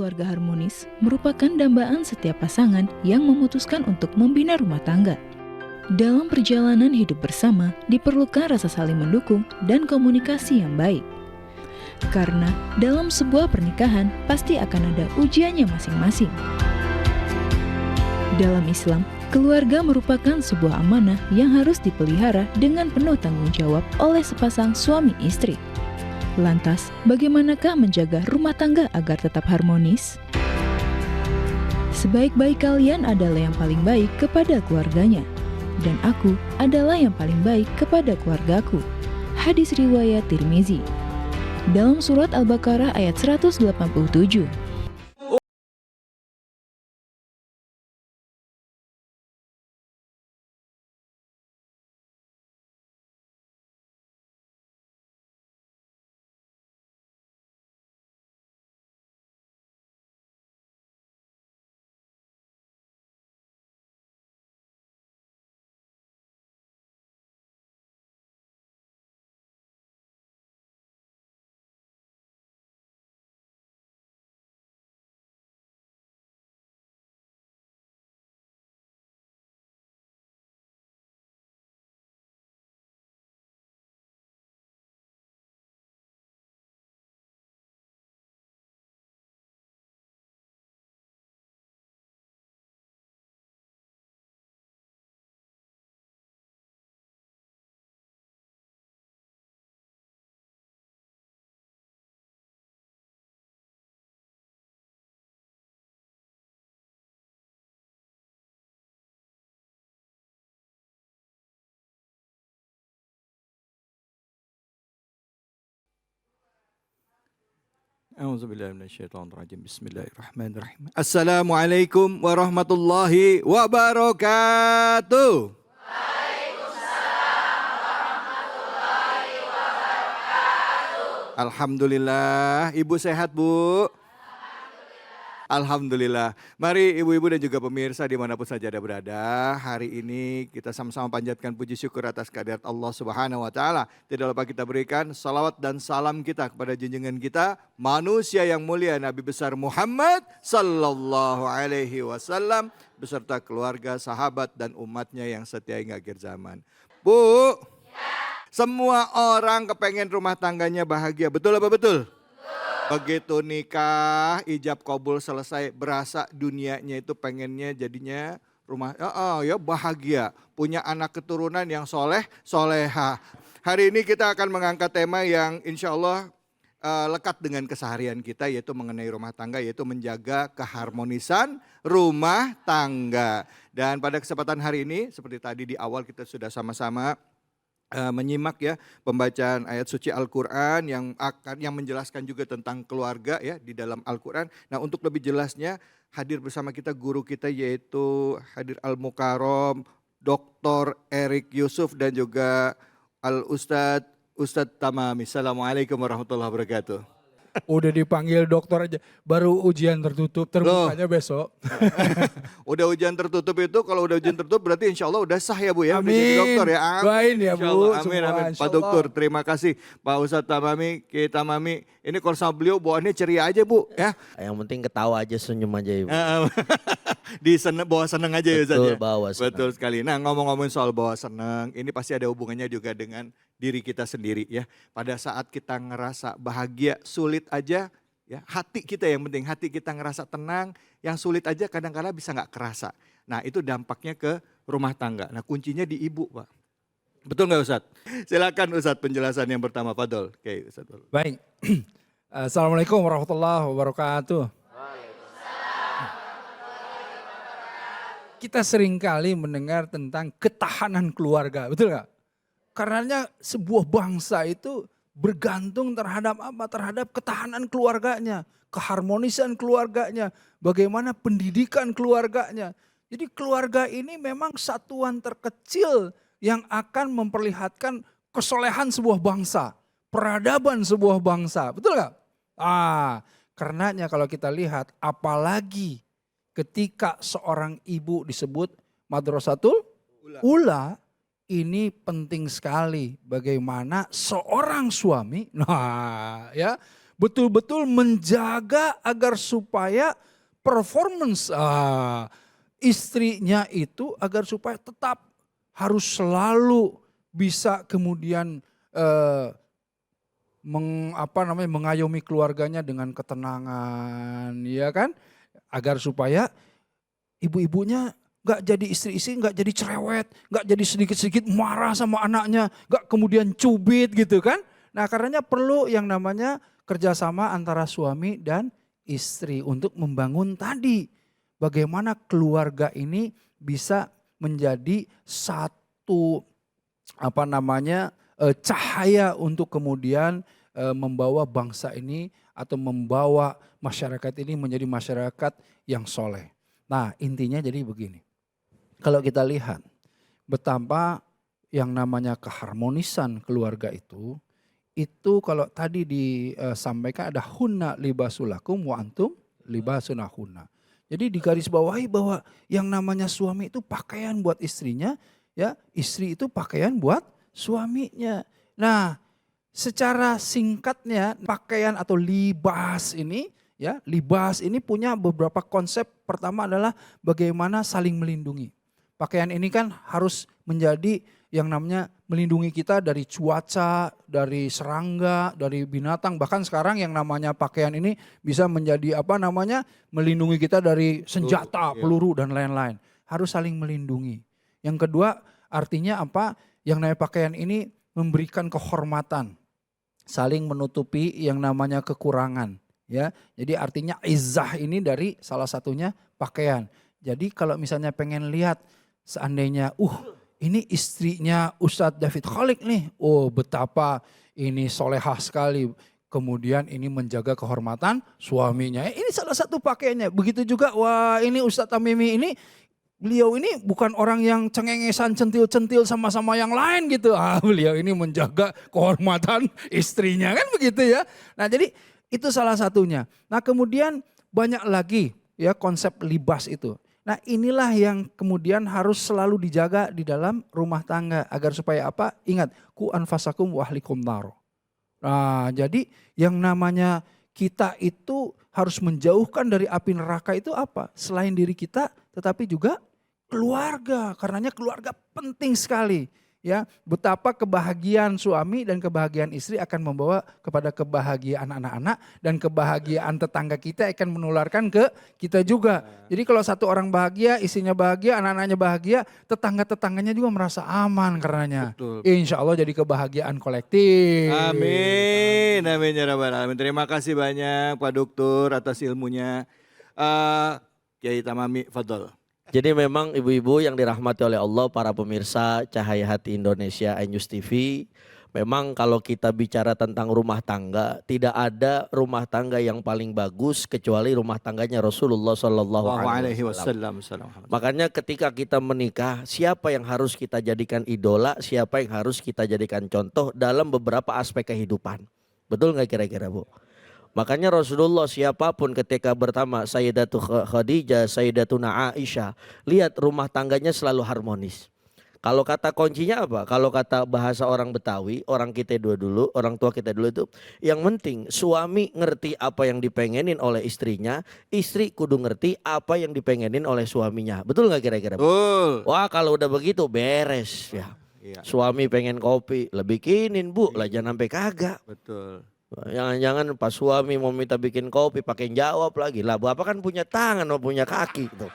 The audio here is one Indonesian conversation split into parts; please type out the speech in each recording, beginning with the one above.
keluarga harmonis merupakan dambaan setiap pasangan yang memutuskan untuk membina rumah tangga. Dalam perjalanan hidup bersama, diperlukan rasa saling mendukung dan komunikasi yang baik. Karena dalam sebuah pernikahan pasti akan ada ujiannya masing-masing. Dalam Islam, keluarga merupakan sebuah amanah yang harus dipelihara dengan penuh tanggung jawab oleh sepasang suami istri. Lantas, bagaimanakah menjaga rumah tangga agar tetap harmonis? Sebaik-baik kalian adalah yang paling baik kepada keluarganya, dan aku adalah yang paling baik kepada keluargaku. Hadis riwayat Tirmizi. Dalam surat Al-Baqarah ayat 187. A'udzubillahiminasyaitonirrajim. Bismillahirrahmanirrahim. Assalamualaikum warahmatullahi wabarakatuh. Alhamdulillah, Ibu sehat Bu? Alhamdulillah. Mari ibu-ibu dan juga pemirsa dimanapun saja Anda berada. Hari ini kita sama-sama panjatkan puji syukur atas kehadirat Allah Subhanahu wa Ta'ala. Tidak lupa kita berikan salawat dan salam kita kepada junjungan kita, manusia yang mulia Nabi besar Muhammad Sallallahu Alaihi Wasallam, beserta keluarga, sahabat dan umatnya yang setia hingga akhir zaman. Bu, semua orang kepengen rumah tangganya bahagia, betul apa betul? Begitu nikah, ijab kabul selesai, berasa dunianya itu pengennya jadinya rumah, ya bahagia. Punya anak keturunan yang soleh, soleha. Hari ini kita akan mengangkat tema yang insya Allah lekat dengan keseharian kita, yaitu mengenai rumah tangga, yaitu menjaga keharmonisan rumah tangga. Dan pada kesempatan hari ini, seperti tadi di awal kita sudah sama-sama menyimak ya pembacaan ayat suci Al-Quran yang menjelaskan juga tentang keluarga ya di dalam Al-Quran. Nah, untuk lebih jelasnya hadir bersama kita guru kita, yaitu hadir Al-Mukarram Dr. Erik Yusuf dan juga Ustadz Tamami. Assalamualaikum warahmatullahi wabarakatuh. Udah dipanggil dokter aja, baru ujian tertutup, terbukanya besok. Udah ujian tertutup itu, kalau udah ujian tertutup berarti insya Allah udah sah ya Bu ya. Amin. Dokter ya. Doain ya Bu. Amin, amin. Pak Dokter, terima kasih. Pak Ustadz Tamami, kita Mami. Ini kalau sama beliau bawaannya ceria aja Bu ya. Yang penting ketawa aja, senyum aja Ibu. Bawa seneng aja ya Ustadz ya. Betul, bawa seneng. Betul sekali. Nah, ngomong-ngomong soal bawa seneng, ini pasti ada hubungannya juga dengan diri kita sendiri ya. Pada saat kita ngerasa bahagia, sulit aja ya, hati kita yang penting, hati kita ngerasa tenang, yang sulit aja kadang-kadang bisa nggak kerasa. Nah, itu dampaknya ke rumah tangga. Nah, kuncinya di ibu, Pak. Betul nggak Ustadz? Silakan Ustadz penjelasan yang pertama, Fadol. Oke, Ustadz. Baik. Assalamualaikum warahmatullahi wabarakatuh. Kita seringkali mendengar tentang ketahanan keluarga, betul nggak? Karenanya sebuah bangsa itu bergantung terhadap apa? Terhadap ketahanan keluarganya, keharmonisan keluarganya, bagaimana pendidikan keluarganya. Jadi keluarga ini memang satuan terkecil yang akan memperlihatkan kesolehan sebuah bangsa, peradaban sebuah bangsa, betul nggak? Karenanya kalau kita lihat, apalagi ketika seorang ibu disebut madrasatul ula, ini penting sekali bagaimana seorang suami, betul-betul menjaga agar supaya performance istrinya itu agar supaya tetap harus selalu bisa kemudian mengayomi keluarganya dengan ketenangan, ya kan? Agar supaya ibu-ibunya nggak jadi istri-istri, nggak jadi cerewet, nggak jadi sedikit-sedikit marah sama anaknya, nggak kemudian cubit gitu kan. Nah karenanya perlu yang namanya kerjasama antara suami dan istri untuk membangun tadi. Bagaimana keluarga ini bisa menjadi satu cahaya untuk kemudian membawa bangsa ini atau membawa masyarakat ini menjadi masyarakat yang soleh. Nah intinya jadi begini. Kalau kita lihat betapa yang namanya keharmonisan keluarga itu kalau tadi disampaikan ada hunna libasulakum wa antum libasunahunna. Jadi digarisbawahi bahwa yang namanya suami itu pakaian buat istrinya, ya istri itu pakaian buat suaminya. Nah secara singkatnya pakaian atau libas ini, ya libas ini punya beberapa konsep. Pertama adalah bagaimana saling melindungi. Pakaian ini kan harus menjadi yang namanya melindungi kita dari cuaca, dari serangga, dari binatang. Bahkan sekarang yang namanya pakaian ini bisa menjadi melindungi kita dari senjata, peluru dan lain-lain. Harus saling melindungi. Yang kedua artinya apa? Yang namanya pakaian ini memberikan kehormatan. Saling menutupi yang namanya kekurangan. Ya, jadi artinya izzah ini dari salah satunya pakaian. Jadi kalau misalnya pengen lihat seandainya, ini istrinya Ustadz David Khalik nih, betapa ini solehah sekali. Kemudian ini menjaga kehormatan suaminya. Ini salah satu pakaiannya. Begitu juga, wah ini Ustadz Tamimi ini, beliau ini bukan orang yang cengengesan, centil-centil sama-sama yang lain gitu. Beliau ini menjaga kehormatan istrinya kan begitu ya. Nah jadi itu salah satunya. Nah kemudian banyak lagi ya konsep libas itu. Nah inilah yang kemudian harus selalu dijaga di dalam rumah tangga. Agar supaya apa? Ingat, ku anfasakum wa ahlikum naro. Nah jadi yang namanya kita itu harus menjauhkan dari api neraka itu apa? Selain diri kita tetapi juga keluarga. Karenanya keluarga penting sekali. Ya, betapa kebahagiaan suami dan kebahagiaan istri akan membawa kepada kebahagiaan anak-anak dan kebahagiaan tetangga kita akan menularkan ke kita juga. Jadi kalau satu orang bahagia, istrinya bahagia, anak-anaknya bahagia, tetangga-tetangganya juga merasa aman karenanya. Betul. Insya Allah jadi kebahagiaan kolektif. Amin, amin ya rabbal alamin. Terima kasih banyak Pak Dokter atas ilmunya. Kiai Tamami, fadol. Jadi memang ibu-ibu yang dirahmati oleh Allah, para pemirsa Cahaya Hati Indonesia iNews TV, memang kalau kita bicara tentang rumah tangga, tidak ada rumah tangga yang paling bagus kecuali rumah tangganya Rasulullah Shallallahu Alaihi Wasallam. Makanya ketika kita menikah, siapa yang harus kita jadikan idola, siapa yang harus kita jadikan contoh dalam beberapa aspek kehidupan. Betul nggak kira-kira Bu? Makanya Rasulullah siapapun ketika bertama Sayyidatu Khadijah, Sayyidatuna Aisyah, lihat rumah tangganya selalu harmonis. Kalau kata kuncinya apa? Kalau kata bahasa orang Betawi, orang kita dulu, orang tua kita dulu itu, yang penting suami ngerti apa yang dipengenin oleh istrinya, istri kudu ngerti apa yang dipengenin oleh suaminya. Betul nggak kira-kira? Betul. Wah kalau udah begitu beres ya. Iya. Suami pengen kopi, lebih bikinin Bu, lah jangan sampai kagak. Betul. Jangan-jangan pas suami mau minta bikin kopi pakai jawab lagi. Lah bapak kan punya tangan mau punya kaki gitu.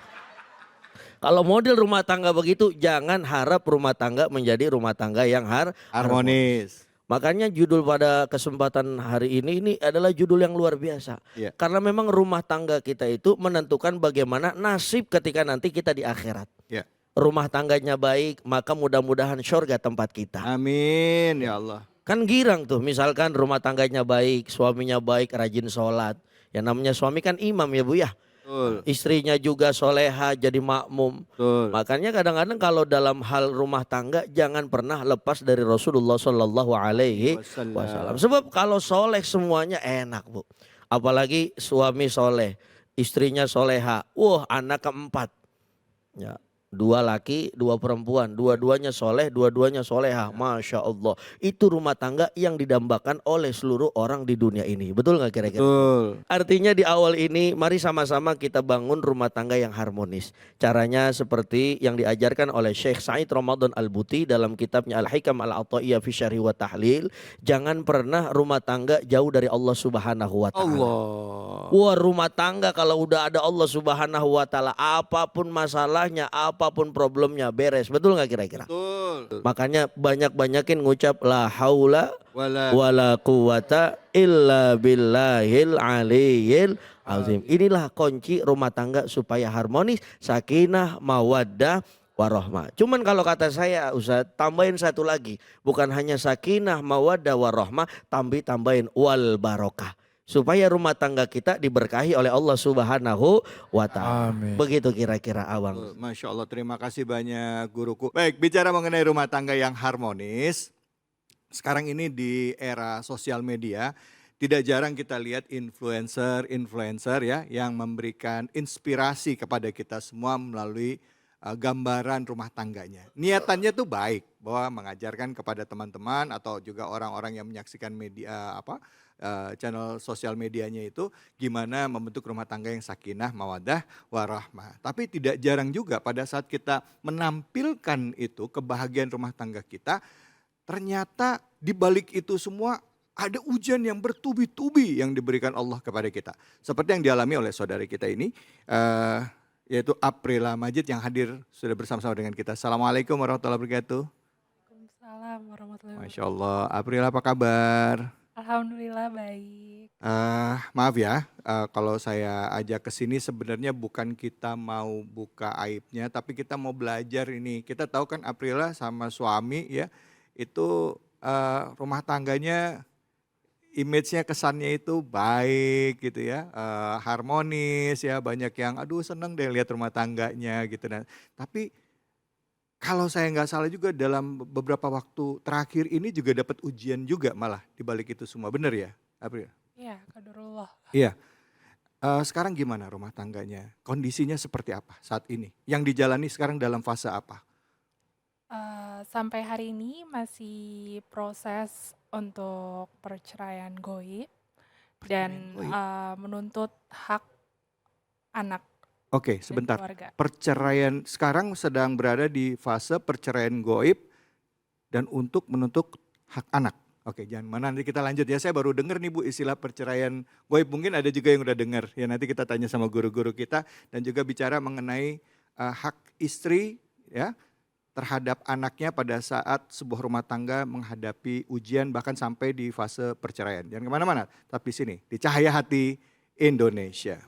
Kalau model rumah tangga begitu jangan harap rumah tangga menjadi rumah tangga yang harmonis. Makanya judul pada kesempatan hari ini adalah judul yang luar biasa. Yeah. Karena memang rumah tangga kita itu menentukan bagaimana nasib ketika nanti kita di akhirat. Yeah. Rumah tangganya baik maka mudah-mudahan syurga tempat kita. Amin ya Allah. Kan girang tuh misalkan rumah tangganya baik, suaminya baik, rajin sholat. Yang namanya suami kan imam ya Bu ya. Betul. Istrinya juga soleha jadi makmum. Betul. Makanya kadang-kadang kalau dalam hal rumah tangga jangan pernah lepas dari Rasulullah Shallallahu Alaihi Wasallam. Sebab kalau soleh semuanya enak Bu. Apalagi suami soleh, istrinya soleha. Anak keempat. Ya. 2 laki, 2 perempuan, dua-duanya soleh, dua-duanya solehah, Masya Allah. Itu rumah tangga yang didambakan oleh seluruh orang di dunia ini. Betul nggak kira-kira? Betul. Artinya di awal ini mari sama-sama kita bangun rumah tangga yang harmonis. Caranya seperti yang diajarkan oleh Syekh Said Ramadan Al-Buti dalam kitabnya Al-Hikam Al-Athaiyah fi Syarhi wa Tahlil. Jangan pernah rumah tangga jauh dari Allah Subhanahu wa taala. Allah. Wah, rumah tangga kalau udah ada Allah Subhanahu wa taala, apapun masalahnya, apapun problemnya beres. Betul nggak kira-kira? Betul. Makanya banyak-banyakin ngucap la haula Wala. wala quwata illa billahil aliyil azim. Inilah kunci rumah tangga supaya harmonis, sakinah, mawaddah, warahmah. Cuman kalau kata saya Ustaz, tambahin satu lagi. Bukan hanya sakinah, mawaddah, warahmah, tambahin wal barokah. Supaya rumah tangga kita diberkahi oleh Allah Subhanahu wa ta'ala. Amin. Begitu kira-kira Awang. Masya Allah, terima kasih banyak guruku. Baik, bicara mengenai rumah tangga yang harmonis. Sekarang ini di era sosial media, tidak jarang kita lihat influencer ya yang memberikan inspirasi kepada kita semua melalui gambaran rumah tangganya. Niatannya tuh baik bahwa mengajarkan kepada teman-teman atau juga orang-orang yang menyaksikan media channel sosial medianya itu gimana membentuk rumah tangga yang sakinah, mawaddah, warahmah. Tapi tidak jarang juga pada saat kita menampilkan itu kebahagiaan rumah tangga kita, ternyata di balik itu semua ada ujian yang bertubi-tubi yang diberikan Allah kepada kita. Seperti yang dialami oleh saudari kita ini, yaitu Aprila Majid yang hadir sudah bersama-sama dengan kita. Assalamualaikum warahmatullahi wabarakatuh. Waalaikumsalam warahmatullahi wabarakatuh. Masya Allah, Aprila apa kabar? Alhamdulillah baik. Maaf ya, kalau saya ajak ke sini sebenarnya bukan kita mau buka aibnya, tapi kita mau belajar ini. Kita tahu kan Aprila sama suami ya, itu rumah tangganya image-nya kesannya itu baik gitu ya, harmonis ya, banyak yang aduh seneng deh lihat rumah tangganya gitu. Nah, tapi kalau saya nggak salah juga dalam beberapa waktu terakhir ini juga dapat ujian juga malah di balik itu semua, benar ya April? Iya, qadarullah. Iya. Sekarang gimana rumah tangganya? Kondisinya seperti apa saat ini? Yang dijalani sekarang dalam fase apa? Sampai hari ini masih proses untuk perceraian goib dan Perceraian goib. menuntut hak anak Oke, dan sebentar. keluarga. Perceraian sekarang sedang berada di fase perceraian goib dan untuk menuntut hak anak. Oke, jangan mana nanti kita lanjut ya. Saya baru dengar nih Bu istilah perceraian goib. Mungkin ada juga yang udah dengar. Ya nanti kita tanya sama guru-guru kita dan juga bicara mengenai hak istri ya terhadap anaknya pada saat sebuah rumah tangga menghadapi ujian bahkan sampai di fase perceraian. Jangan kemana-mana, tapi sini di Cahaya Hati Indonesia.